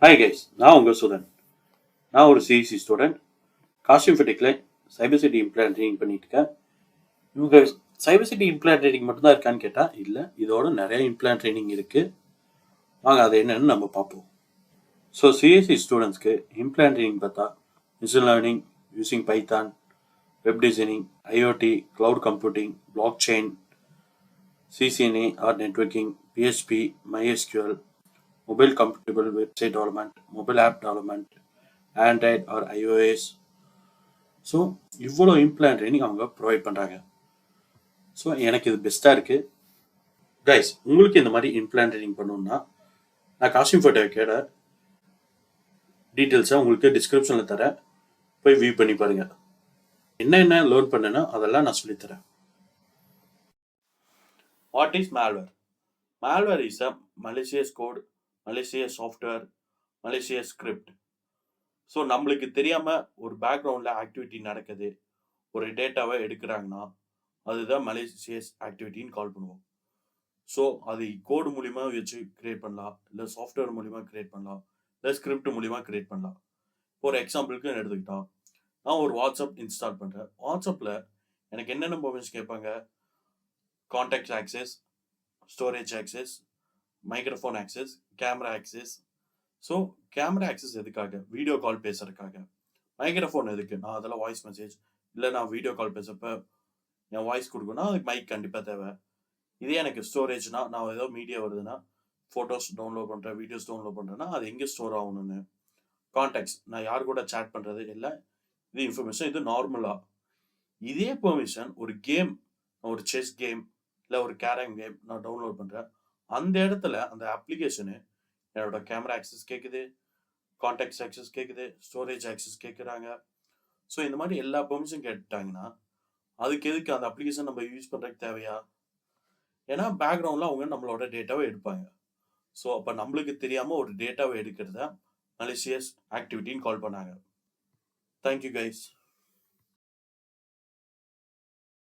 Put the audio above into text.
Hi guys, நான் உங்கள் student. நான் ஒரு சிஇசி ஸ்டூடெண்ட். காஸ்டியூம் ஃபிட்டிக்கில் சைபர் சிட்டி இம்ப்ளான்ட் ட்ரைனிங் பண்ணிட்டு இருக்கேன். இவங்க சைபர் சிட்டி இம்ப்ளான்ட் ட்ரைனிங் மட்டும்தான் இருக்கான்னு கேட்டால் இல்லை, இதோட நிறைய இம்ப்ளான்ட் ட்ரைனிங் இருக்குது. வாங்க அது என்னன்னு நம்ம பார்ப்போம். ஸோ சிஎஸ்சி ஸ்டூடெண்ட்ஸ்க்கு இம்ப்ளான்ட் ட்ரைனிங் பார்த்தா machine learning using Python, web designing, IoT, cloud computing, blockchain, CCNA or networking, PHP, MySQL, mobile compatible website development, mobile app development, Android or iOS. So இவ்வளோ implant training அவங்க provide பண்ணுறாங்க. So எனக்கு இது பெஸ்ட்டாக இருக்குது. Guys, உங்களுக்கு இந்த மாதிரி இம்ப்ளான்ட் ட்ரைனிங் பண்ணணுன்னா நான் காஸ்டியூம் ஃபோட்டோக்கோட டீட்டெயில்ஸை உங்களுக்கு டிஸ்கிரிப்ஷனில் தரேன், போய் வியூ பண்ணி பாருங்கள். என்ன லேர்ன் பண்ணேன்னா அதெல்லாம் நான் சொல்லித்தரேன். What is malware? Malware is a malicious code, malicious software, malicious script. So நம்மளுக்கு தெரியாமல் ஒரு பேக்ரவுண்டில் ஆக்டிவிட்டி நடக்குது, ஒரு டேட்டாவை எடுக்கிறாங்கன்னா அதுதான் மலேசியஸ் ஆக்டிவிட்டின்னு கால் பண்ணுவோம். ஸோ அது கோடு மூலிமா வச்சு கிரியேட் பண்ணலாம், இல்லை சாஃப்ட்வேர் மூலிமா கிரியேட் பண்ணலாம், இல்லை ஸ்கிரிப்ட் மூலிமா கிரியேட் பண்ணலாம். ஒரு எக்ஸாம்பிளுக்கு எடுத்துக்கிட்டா, நான் ஒரு வாட்ஸ்அப் இன்ஸ்டால் பண்ணுறேன். வாட்ஸ்அப்பில் எனக்கு என்னென்ன பர்மிஷன் கேட்பாங்க? Contact access, storage access, microphone access, camera access. So camera access எதுக்காக? வீடியோ கால் பேசுறதுக்காக. மைக்ரோஃபோன் எதுக்கு? நான் அதெல்லாம் வாய்ஸ் மெசேஜ், இல்லை நான் வீடியோ கால் பேசுறப்ப என் வாய்ஸ் கொடுக்கணும்னா அதுக்கு மைக் கண்டிப்பாக தேவை. இதே எனக்கு ஸ்டோரேஜ்னா, நான் ஏதோ மீடியா வருதுன்னா, ஃபோட்டோஸ் டவுன்லோட் பண்ணுறேன், வீடியோஸ் டவுன்லோட் பண்ணுறேன்னா அது எங்கே ஸ்டோர் ஆகணும்னு. கான்டாக்ட்ஸ், நான் யார் கூட சேட் பண்ணுறது இல்லை, இது இன்ஃபர்மேஷன், இது நார்மலாக. இதே பெர்மிஷன் ஒரு கேம், ஒரு செஸ் கேம் இல்லை ஒரு கேரம் கேம் நான் டவுன்லோட் பண்ணுறேன், அந்த இடத்துல அந்த அப்ளிகேஷனு என்னோட கேமரா ஆக்சஸ் கேட்குது, கான்டாக்ட்ஸ் ஆக்சஸ் கேட்குது, ஸ்டோரேஜ் ஆக்சஸ் கேட்குறாங்க. ஸோ இந்த மாதிரி எல்லா பெர்மிஷன் கேட்டாங்கன்னா அதுக்கு எதுக்கு அந்த அப்ளிகேஷன் நம்ம யூஸ் பண்ணுறதுக்கு தேவையா? ஏன்னா பேக்ரவுண்டில் அவங்க நம்மளோட டேட்டாவை எடுப்பாங்க. ஸோ அப்போ நம்மளுக்கு தெரியாமல் ஒரு டேட்டாவை எடுக்கிறத மலேசியஸ் ஆக்டிவிட்டின்னு கால் பண்ணாங்க. Thank you guys.